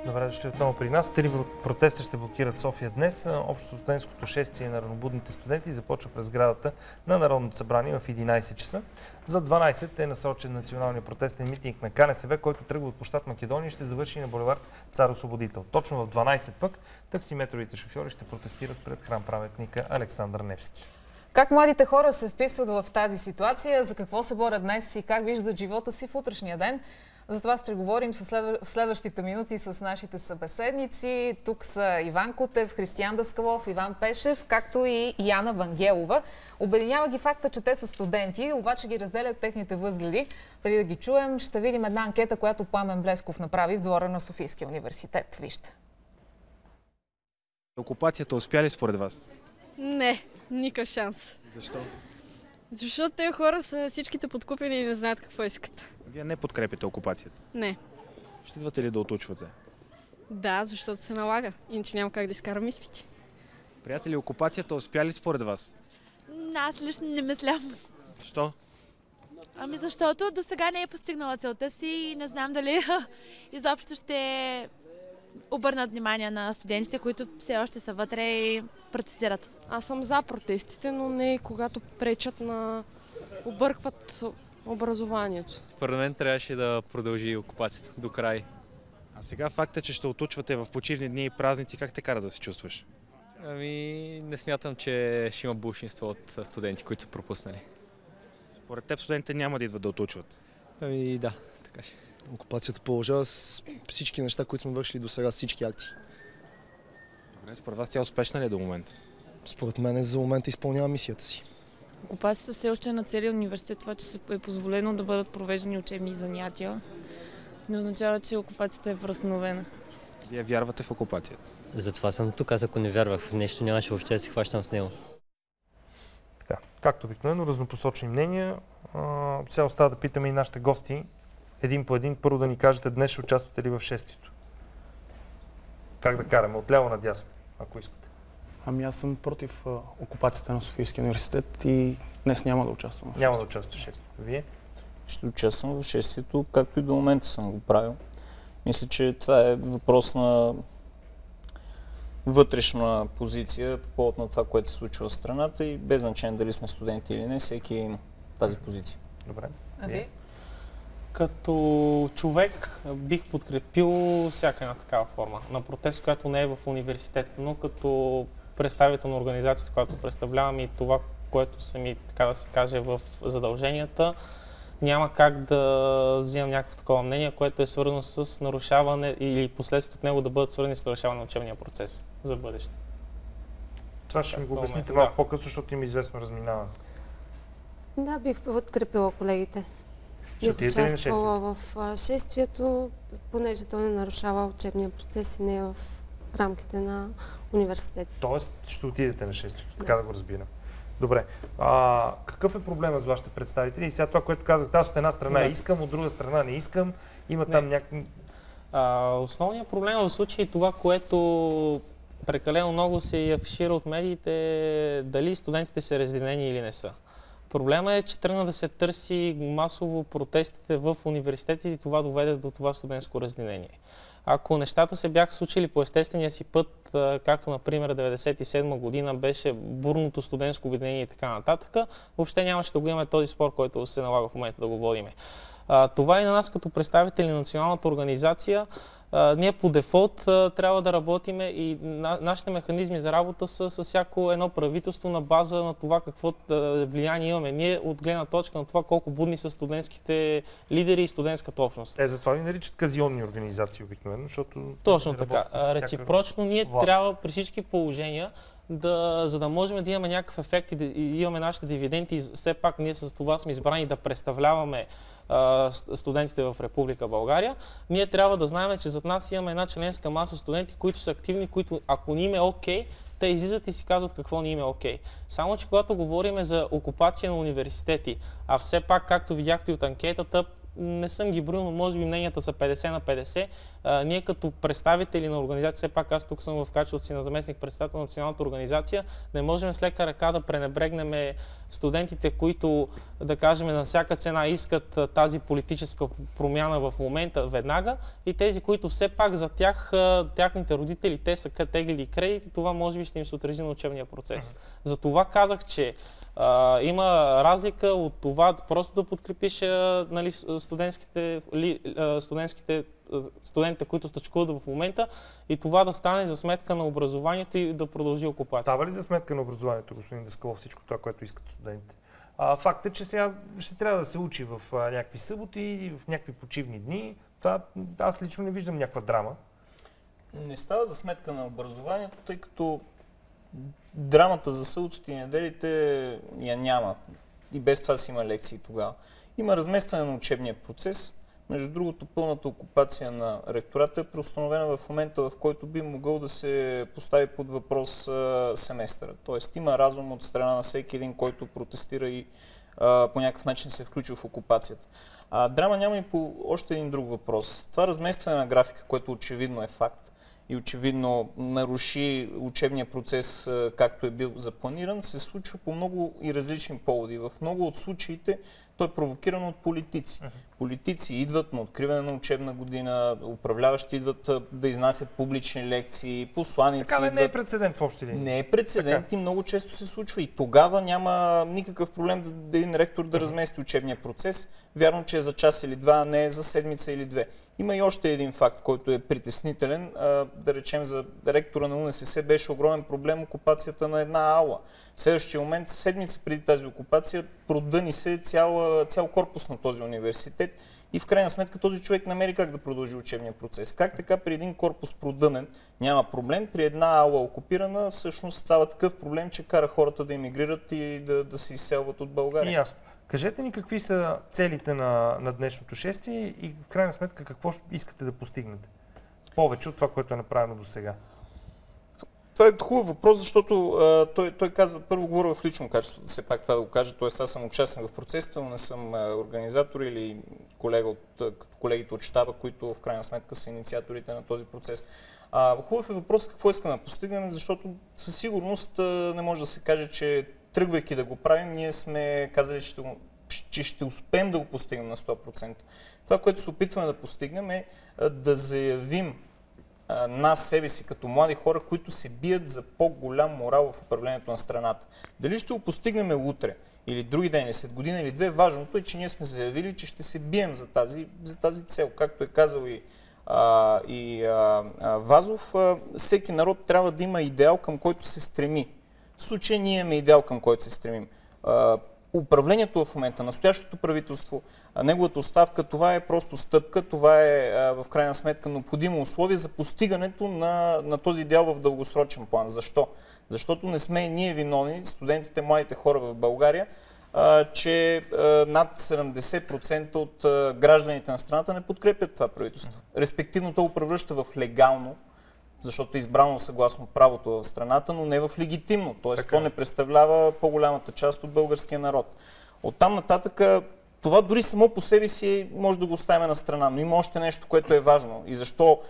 Добре дошли отново при нас. 3 протеста ще блокират София днес. Общото студентското шествие на ранобудните студенти започва през сградата на Народното събрание в 11 часа. За 12 е насрочен националния протестен митинг на КНСБ, който тръгва от площад Македония и ще завърши на булевард Цар Освободител. Точно в 12 пък таксиметровите шофьори ще протестират пред храм паметника Александър Невски. Как младите хора се вписват в тази ситуация, за какво се борят днес и как виждат живота си в утрешния ден? За това ще говорим в следващите минути с нашите събеседници. Тук са Иван Кутев, Християн Даскалов, Иван Пешев, както и Яна Вангелова. Обединява ги факта, че те са студенти, обаче ги разделят техните възгледи. Преди да ги чуем, ще видим една анкета, която Пламен Блесков направи в двора на Софийския университет. Вижте. Окупацията успя ли според вас? Не, никакъв шанс. Защо? Защото тези хора са всичките подкупени и не знаят какво искат. Вие не подкрепите окупацията? Не. Ще идвате ли да отучвате? Да, защото се налага. Иначе няма как да изкарам изпити. Приятели, окупацията успя ли според вас? Аз лично не мислям. Защо? Ами защото до сега не е постигнала целта си и не знам дали изобщо ще обърнат внимание на студентите, които все още са вътре и протестират. Аз съм за протестите, но не когато пречат на объркват образованието. Според мен трябваше да продължи окупацията до край. А сега факта, че ще отучвате в почивни дни и празници, как те кара да се чувстваш? Ами, не смятам, че ще има булшинство от студенти, които са пропуснали. Според теб студентите няма да идват да отучват? Ами да, така ще. Окупацията продължава с всички неща, които сме вършили до сега, всички акции. Добре, според вас тя успешна ли е до момента? Според мен за момента изпълнява мисията си. Окупацията все още е на целия университет, това, че е позволено да бъдат провеждани учебни занятия. Не означава, че окупацията е преустановена. Вие вярвате в окупацията? Затова съм тук, аз ако не вярвах в нещо, нямаше въобще да се хващам с него. Така, както обикновено, разнопосочни мнения. Сега остава да питаме и нашите гости, един по един. Първо да ни кажете, днес ще участвате ли в шествието? Как да караме? Отляво надясно, ако искате. Ами аз съм против окупацията на Софийския университет и днес няма да участвам в шествието. Няма да участвате в шествието. Вие? Ще участвам в шествието, както и до момента съм го правил. Мисля, че това е въпрос на вътрешна позиция по повод на това, което се случва в страната и без значение дали сме студенти или не, всеки има тази позиция. Добре. А ви? Като човек бих подкрепил всяка една такава форма на протест, която не е в университет, но като представител на организацията, която представлявам и това, което са ми, така да се каже, в задълженията, няма как да взимам някакво такова мнение, което е свързано с нарушаване или последствията от него да бъдат свързани с нарушаване на учебния процес за бъдеще. Това ще ми го обясните малко по-късно, защото има известно разминаване. Да, бих подкрепила колегите. Ще отидете ли на шествието? В шествието, понеже то не нарушава учебния процес и не е в рамките на университета. Тоест ще отидете на шествието, така да го разбирам. Добре. Какъв е проблема с вашите представители? И сега това, което казах, аз от една страна искам, от друга страна не искам. Има там някакви... Основният проблем в случая е това, което прекалено много се афишира от медиите, дали студентите са разделени или не са. Проблема е, че тръгна да се търси масово протестите в университетите и това доведе до това студентско разделение. Ако нещата се бяха случили по естествения си път, както например 1997 година беше бурното студентско обединение и така нататък, въобще нямаше да го имаме този спор, който се налага в момента да го водиме. Това и на нас като представители на националната организация, ние по дефолт трябва да работиме и нашите механизми за работа са с всяко едно правителство на база на това какво влияние имаме. Ние от гледна точка на това колко будни са студентските лидери и студентската общност. Затова ви наричат казионни организации обикновено, защото... Точно така. Реципрочно ние трябва при всички положения за да можем да имаме някакъв ефект и да имаме нашите дивиденти, все пак ние с това сме избрани да представляваме студентите в Република България, ние трябва да знаем, че зад нас имаме една членска маса студенти, които са активни, които ако ни им е окей, те излизат и си казват какво ни им е окей. Само че когато говорим за окупация на университети, а все пак, както видяхте от анкетата, не съм ги броил, но може би мненията са 50 на 50. Ние като представители на организация, все пак аз тук съм в качеството си на заместник председател на националната организация, не можем с лека ръка да пренебрегнем студентите, които, да кажем, на всяка цена искат тази политическа промяна в момента веднага, и тези, които все пак за тях, тяхните родители, те са теглили кредит и това може би ще им се отрази на учебния процес. За това казах, че има разлика от това просто да подкрепиш нали, студентите, които стачкуват в момента, и това да стане за сметка на образованието и да продължи окупация. Става ли за сметка на образованието, господин Даскалов, всичко това, което искат студентите? Факт е, че сега ще трябва да се учи в някакви съботи и в някакви почивни дни. Това аз лично не виждам някаква драма. Не става за сметка на образованието, тъй като драмата за съботите и неделите я няма. И без това си има лекции тогава. Има разместване на учебния процес. Между другото, пълната окупация на ректората е преустановена в момента, в който би могъл да се постави под въпрос семестъра. Тоест има разум от страна на всеки един, който протестира и по някакъв начин се е включил в окупацията. Драма няма и по още един друг въпрос. Това разместване на графика, което очевидно е факт и очевидно наруши учебния процес, както е бил запланиран, се случва по много и различни поводи. В много от случаите той е провокиран от политици. Политици идват на откриване на учебна година, управляващи идват да изнасят публични лекции, посланици. Така не е прецедент в общи линии. Не е прецедент и много често се случва. И тогава няма никакъв проблем да един ректор да размести учебния процес. Вярно, че е за час или два, а не е за седмица или две. Има и още един факт, който е притеснителен. Да речем, за ректора на УНСС беше огромен проблем окупацията на една аула. В следващия момент, седмица преди тази окупация, продъни се цял корпус на този университет и в крайна сметка този човек намери как да продължи учебния процес. Как така при един корпус продънен няма проблем, при една аула окупирана всъщност става такъв проблем, че кара хората да емигрират и да се изселват от България. Ясно. Кажете ни какви са целите на днешното шествие и в крайна сметка какво искате да постигнете? Повече от това, което е направено до сега. Това е хубав въпрос, защото той казва, първо говоря в лично качество, все пак това да го кажа, т.е. аз съм участник в процесите, но не съм организатор или колегите от щаба, които в крайна сметка са инициаторите на този процес. Хубав е въпрос какво искаме да постигнем, защото със сигурност не може да се каже, че тръгвайки да го правим, ние сме казали, че ще успеем да го постигнем на 100%. Това, което се опитваме да постигнем е да заявим нас, себе си, като млади хора, които се бият за по-голям морал в управлението на страната. Дали ще го постигнем утре, или други ден, или след година, или две, важното е, че ние сме заявили, че ще се бием за тази цел. Както е казал и Вазов, всеки народ трябва да има идеал, към който се стреми. В случая ние имаме идеал, към който се стремим. Управлението в момента, настоящото правителство, неговата оставка, това е просто стъпка, това е в крайна сметка необходимо условие за постигането на този идеал в дългосрочен план. Защо? Защото не сме и ние виновни, студентите, младите хора в България, че над 70% от гражданите на страната не подкрепят това правителство. Респективно то го превръща в легално, защото е избрано съгласно правото в страната, но не в легитимно. Т.е. то не представлява по-голямата част от българския народ. Оттам нататък това дори само по себе си може да го оставим на страна, но има още нещо, което е важно. И защо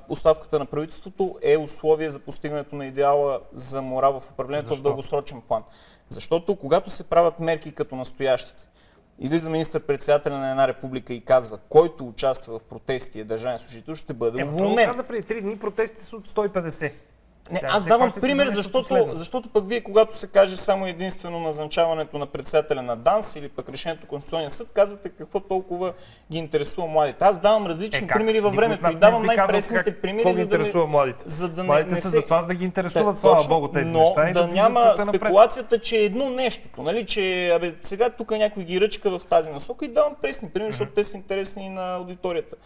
оставката на правителството е условие за постигането на идеала за морал в управлението в дългосрочен план. Защото когато се правят мерки като настоящите, излиза министър-председателя на една република и казва, който участва в протести и е държавен служител, ще бъде уволнен. Това каза преди 3 дни, протестите са от 150. Не, аз давам пример, защото пък вие, когато се каже само единствено назначаването на председателя на ДАНС или пък решението Конституционния съд, казвате какво толкова ги интересува младите. Аз давам различни примери във времето и давам най-пресните примери, за да интересува младите. Младите са за това, за да ги интересуват, слава Богу, тези неща. Но да няма спекулацията, че е едно нещото, нали, че сега тук някой ги ръчка в тази насока и давам пресни примери, защото те са интересни на аудиторията.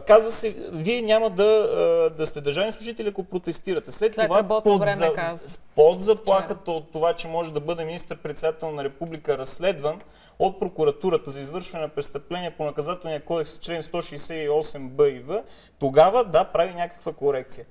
Казва се, вие няма да сте държавни служители, ако протестирате. След това под заплахата от това, че може да бъде министър-председател на република разследван от прокуратурата за извършване на престъпления по наказателния кодекс член 168б и в, тогава да прави някаква корекция.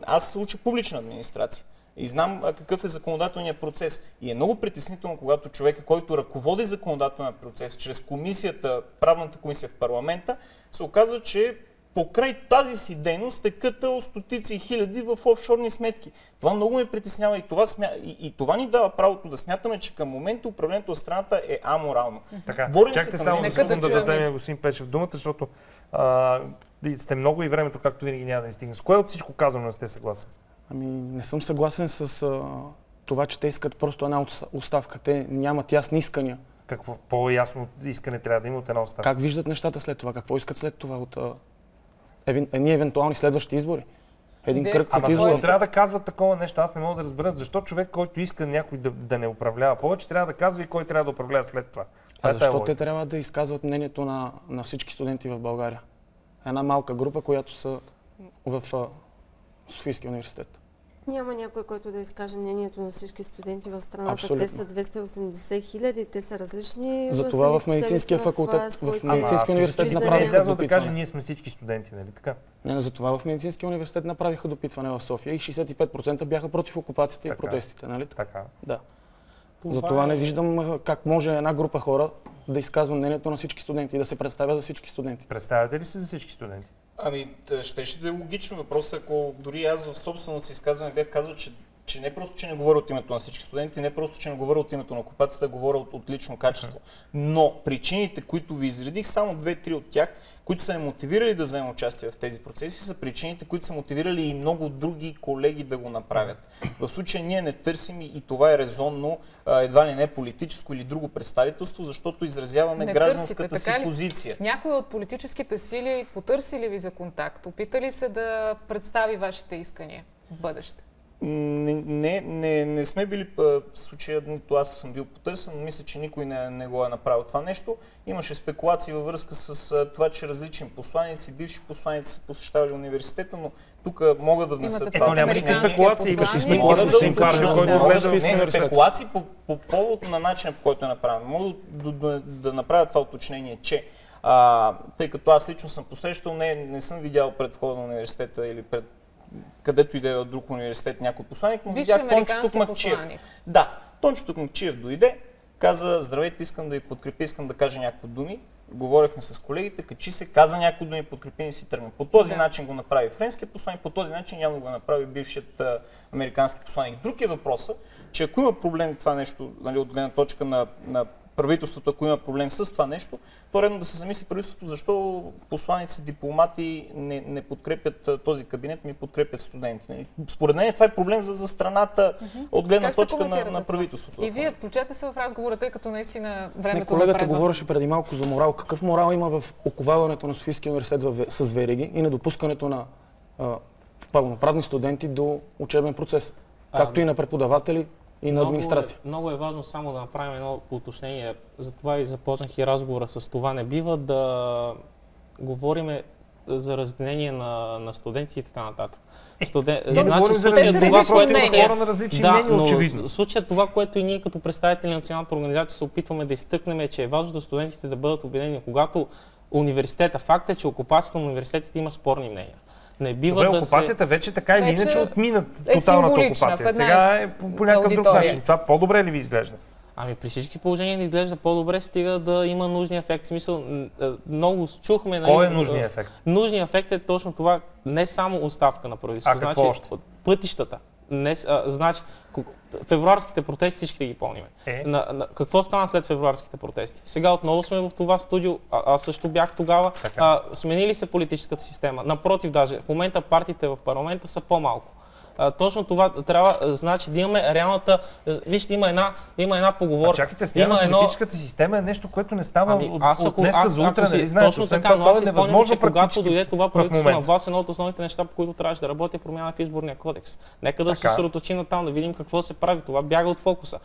Аз уча публична администрация. И знам какъв е законодателният процес. И е много притеснително, когато човека, който ръководи законодателния процес чрез комисията, правната комисия в парламента, се оказва, че покрай тази си дейност е кътал стотици и хиляди в офшорни сметки. Това много ме притеснява и това ни дава правото да смятаме, че към момента управлението от страната е аморално. Така, чакайте само да дадем господин Пешев думата, защото сте много и времето, както винаги, няма да ни стигне. С кое от всичко казвам не сте съгласен? Ами не съм съгласен с това, че те искат просто една оставка. Те нямат ясни искания. Какво по-ясно искане трябва да има от една оставка? Как виждат нещата след това? Какво искат след това от едни евентуални следващи избори? Един кръг от избори. Трябва да казват такова нещо. Аз не мога да разбера защо човек, който иска някой да не управлява повече, трябва да казва и кой трябва да управлява след това. А защо те трябва да изказват мнението на всички студенти в България? Една малка група, която са в Софийския университет. Няма някой, който да изкаже мнението на всички студенти в страната. Абсолютно. Те са 280 хиляди, те са различни. Затова в медицинския факултет, в медицинския университет направиха допитване. Да кажа, ние сме всички студенти, нали така? Не, затова в медицинския университет направиха допитване в София и 65% бяха против окупацията и протестите, нали така? Да. Затова не виждам как може една група хора да изказва мнението на всички студенти и да се представя за всички студенти. Представяте ли се за всички студенти? Ами, ще да е логично въпрос, ако дори аз в собственото си изказване бях казал, че не просто, че не говоря от името на всички студенти, не просто, че не говоря от името на окупацията, говоря от лично качество. Но причините, които ви изредих, само 2-3 от тях, които са ме мотивирали да вземем участие в тези процеси, са причините, които са мотивирали и много други колеги да го направят. В случая ние не търсим и това е резонно, едва ли не политическо или друго представителство, защото изразяваме гражданската си позиция. Някой от политическите сили потърси ли ви за контакт? Опита ли се да представи вашите искания в бъдеще? Не сме били в случая, нито аз съм бил потърсен, но мисля, че никой не го е направил това нещо. Имаше спекулации във връзка с това, че различни посланици, бивши посланици са посещавали университета, но тук мога да внеса това. Нямаше спекулации, имаше спекулации, който влезе в спекулации по повод на начина, по който е направено. Мога да направя това уточнение, че тъй като аз лично съм посрещал, не съм видял пред входа на университета или пред където и да е от друг университет някой посланик, но видях Тончо Токмакчиев. Да, Тончо Токмакчиев дойде, каза: здравейте, искам да ви подкрепя, искам да кажа някакви думи. Говорихме с колегите, качи се, каза някакви думи, подкрепи и си тръгна. По този начин го направи френския посланик, по този начин няма да го направи бившият американски посланик. Друг е въпросът, че ако има проблем това нещо, нали, от гледна точка на правителството, ако има проблем с това нещо, то редно да се замисли правителството, защо посланици, дипломати не подкрепят този кабинет, ми подкрепят студенти. Според мен това е проблем за страната от гледна точка на правителството. И вие включете се в разговора, тъй като наистина времето колегата говореше преди малко за морал. Какъв морал има в оковаването на Софийския университет с вериги и недопускането на пълноправни студенти до учебен процес, както и на преподаватели и на администрация? Много е важно само да направим едно уточнение. Затова и започнах и разговора с това. Не бива да говорим за разделение на студенти и така нататък. В случая това, което и ние като представители на националната организация се опитваме да изтъкнем, е, че е важно студентите да бъдат обединени. Когато университета, факт е, че окупацията на университетите има спорни мнения. Не бива добре, окупацията вече така или иначе отмина тоталната окупация. Сега е по някакъв друг начин. Това по-добре ли ви изглежда? Ами при всички положения не изглежда по-добре, стига да има нужния ефект. В смисъл, много чухме... Кой е нужният ефект? Нужният ефект е точно това, не само оставка на правителството. А какво още? Пътищата. Значи, февруарските протести всички ги помним. Какво стана след февруарските протести? Сега отново сме в това студио, аз също бях тогава. Сменили се политическата система. Напротив, даже в момента партиите в парламента са по-малко. Точно това трябва, значи да имаме реалната... Вижте, има една поговорка. Чакайте, смяна на политическата система е нещо, което не става от днеска за утре, нали знаете? Точно така, но аз си спомням, че когато дойде това правителство на власт, едно от основните неща, по които трябваше да работи, е промяна в изборния кодекс. Нека да се съсредоточим на там, да видим какво се прави. Това бяга от фокуса.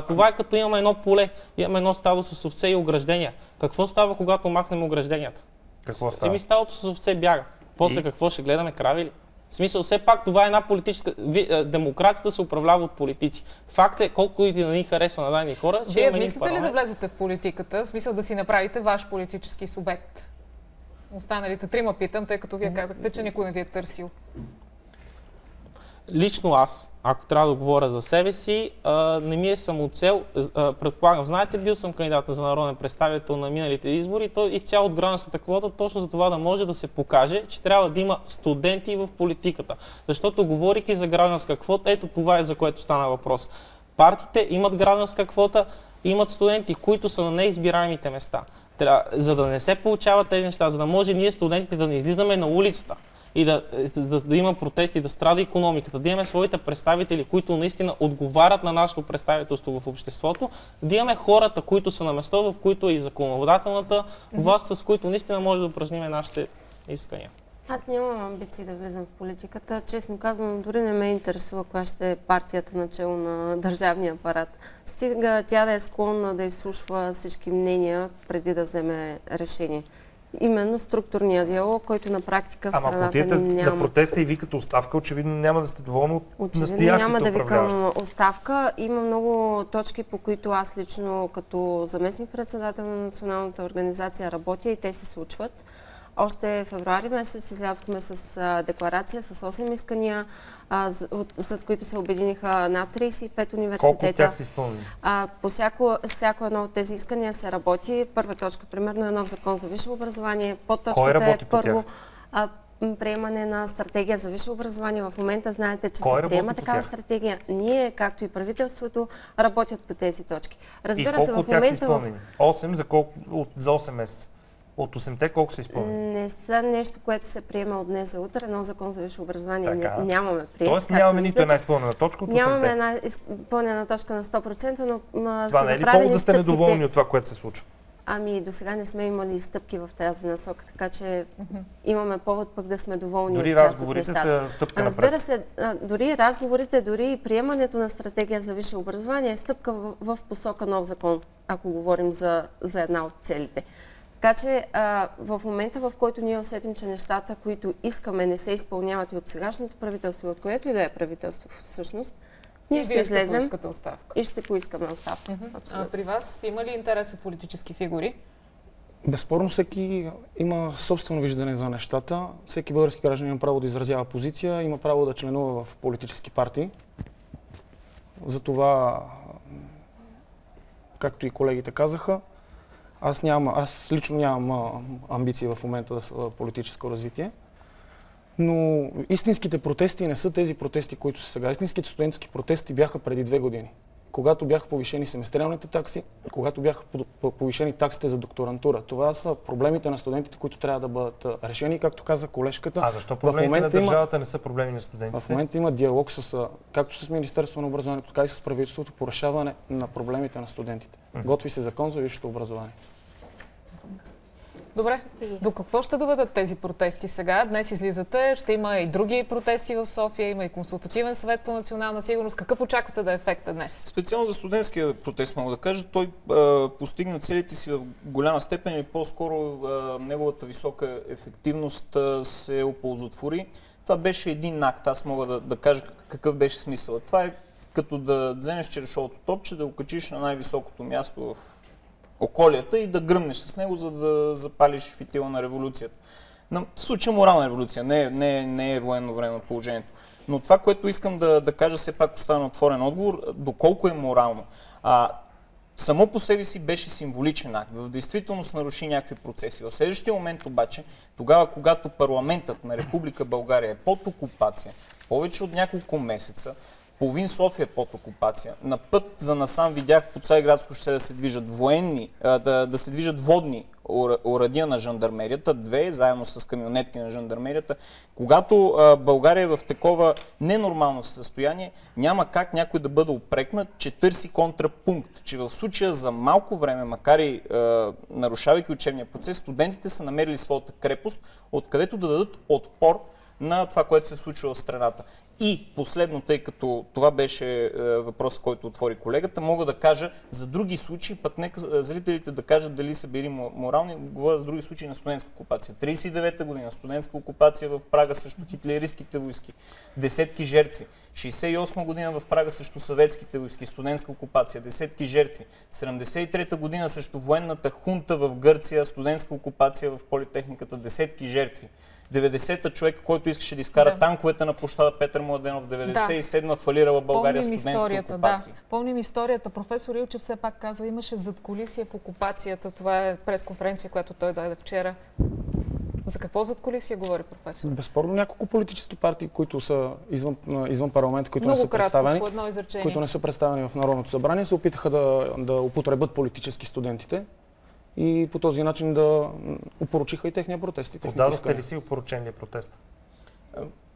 Това е като имаме едно поле, имаме едно стадо с овце и ограждения. Какво става, когато махнем огражденията? Какво става? Стадото с овце бяга. После какво ще гледаме, крави ли? В смисъл, все пак това е една политическа... Демокрацията се управлява от политици. Факт е, колко и да ни харесва на дадени хора, че вие мислите ли да влезете в политиката, в смисъл да си направите ваш политически субект? Останалите трима питам, тъй като вие казахте, че никой не ви е търсил. лично аз, ако трябва да говоря за себе си, не ми е самоцел. Предполагам, знаете, бил съм кандидат за народен представител на миналите избори, то изцяло от гражданската квота, точно за това да може да се покаже, че трябва да има студенти в политиката. Защото говорейки за гражданска квота, ето това е за което стана въпрос. Партиите имат гражданска квота, имат студенти, които са на неизбираемите места. За да не се получават тези неща, за да може ние студентите да не излизаме на улицата и да има протести, да страда икономиката, да имаме своите представители, които наистина отговарят на нашето представителство в обществото, да имаме хората, които са на место, в които е и законодателната власт, с които наистина може да упражним нашите искания. Аз нямам амбиции да влизам в политиката. Честно казвам, дори не ме интересува коя ще е партията начело на държавния апарат. Стига тя да е склонна да изслушва всички мнения преди да вземе решение. Именно структурния диалог, който на практика в страната ни няма. На протеста и викате оставка, очевидно няма да сте доволни от настоящите управляващи. Очевидно няма да викам оставка. Има много точки, по които аз лично като заместник-председател на националната организация работя и те се случват. Още в февруари месец излязохме с декларация с 8 искания, за които се обединиха над 35 университета. Колко от тях са изпълнени? По всяко едно от тези искания се работи. Първа точка, примерно, е нов закон за висше образование. Подточката е първо приемане на стратегия за висше образование. В момента знаете, че се приема такава стратегия. Ние, както и правителството, работят по тези точки. Разбира се, в момента... И колко от тях са изпълнени? 8 за 8 месеца. От 8-те колко са изпълнени? Не са нещо, което се приема от днес за утре, но закон за висше образование нямаме прием. Тоест нямаме нито една изпълнена точка от 8-те? Нямаме една изпълнена точка на 100%, но това не е ли повод да сте недоволни от това, което се случва? Ами до сега не сме имали стъпки в тази насока, така че имаме повод пък да сме доволни дори от част от нещата. Дори разговорите са стъпка напред. Разбира се, дори разговорите, дори и приемането на стратегия за висше образование е стъпка в посока нов закон, ако говорим за една от целите. Така че в момента, в който ние усетим, че нещата, които искаме, не се изпълняват и от сегашното правителство, от което и да е правителство всъщност, ние ще излезем и ще поискаме оставка. При вас има ли интерес от политически фигури? Безспорно всеки има собствено виждане за нещата. Всеки български гражданин има право да изразява позиция, има право да членува в политически партии. Затова, както и колегите казаха, аз лично нямам амбиции в момента за политическо развитие, но истинските протести не са тези протести, които са сега. Истинските студентски протести бяха преди 2 години, когато бяха повишени семестриалните такси, когато бяха повишени таксите за докторантура. Това са проблемите на студентите, които трябва да бъдат решени, както каза колежката. А защо проблемите на държавата не са проблеми на студентите? В момента има диалог както с Министерството на образованието, така и с правителството по решаване на проблемите на студентите. Готви се закон за висшето образование. Добре, до какво ще доведат тези протести сега? Днес излизате, ще има и други протести в София, има и консултативен съвет по национална сигурност. Какъв очаквате да е ефекта днес? Специално за студентския протест мога да кажа, той постигна целите си в голяма степен или по-скоро неговата висока ефективност се оползотвори. Това беше един акт, аз мога да кажа какъв беше смисъл. Това е като да вземеш черешовото топче, да го качиш на най-високото място в околията и да гръмнеш с него, за да запалиш фитила на революцията. В случая морална революция, не е военно време положението. Но това, което искам да кажа, все пак остана отворен отговор, доколко е морално. Само по себе си беше символичен акт. В действителност наруши някакви процеси. В следващия момент обаче, тогава, когато парламентът на Република България е под окупация, повече от няколко месеца, половин София е под окупация. На път за насам видях по Цариградско шосе да се движат да се движат водни оръдия на жандармерията, 2, заедно с камионетки на жандармерията. Когато България е в такова ненормално състояние, няма как някой да бъде упрекнат, че търси контрапункт, че в случая за малко време, макар и нарушавайки учебния процес, студентите са намерили своята крепост, откъдето да дадат отпор на това, което се случва в страната. И последно, тъй като това беше въпрос, който отвори колегата, мога да кажа за други случаи, пък нека зрителите да кажат дали са били морални, говоря за други случаи на студентска окупация. 39-та година студентска окупация в Прага срещу хитлеристските войски, десетки жертви. 68 година в Прага срещу съветските войски, студентска окупация, десетки жертви. 73-та година срещу военната хунта в Гърция, студентска окупация в политехниката, десетки жертви. 90-та човека, който искаше да изкара танковете на площада Петър Младенов, 97-та фалирала България студентска окупация. Да. Помним историята. Професор Илчев все пак казва, имаше задкулисие в окупацията. Това е пресконференция, която той даде вчера. За какво задкулисие говори професор? Безспорно няколко политически партии, които са извън парламента, които не са представени, които не са представени в Народното събрание, се опитаха да употребят политически студентите и по този начин да опорочиха и техния протест. Подадохте ли си опоручения протест?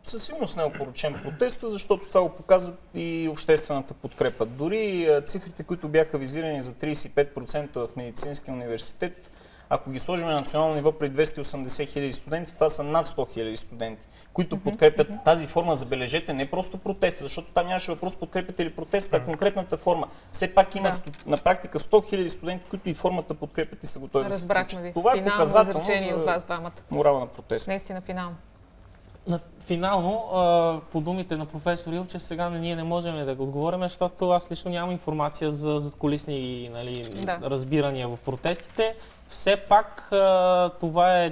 Със сигурност не е опоручен протеста, защото това го показва и обществената подкрепа. Дори цифрите, които бяха визирани за 35% в медицинския университет, ако ги сложим на национално ниво при 280 хиляди студенти, това са над 100 хиляди студенти, които подкрепят тази форма, забележете, не просто протеста, защото там нямаше въпрос подкрепяте ли протеста, а конкретната форма. Все пак има на практика 100 хиляди студенти, които и формата подкрепят и са готови да се включат. Това е показателно за морала на протеста. Наистина финално. Финално, по думите на професор Илчев, сега ние не можем да го отговорим, защото аз лично нямам информация за задкулисни разбирания в протестите. Все пак това е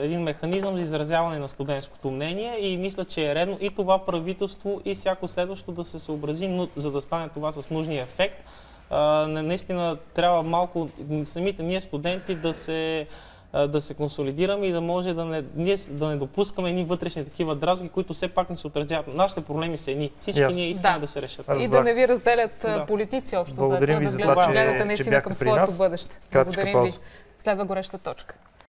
един механизъм за изразяване на студентското мнение и мисля, че е редно и това правителство и всяко следващо да се съобрази, но за да стане това с нужния ефект. Наистина трябва малко самите ние студенти да се консолидираме и да може да не допускаме едни вътрешни такива дразги, които все пак не се отразяват. Нашите проблеми са едни. Всички ние искаме да се решат. И да не ви разделят политици общо, Благодарим ви за това, гледате наистина към своето бъдеще. Благодарим ви. Следва гореща точка.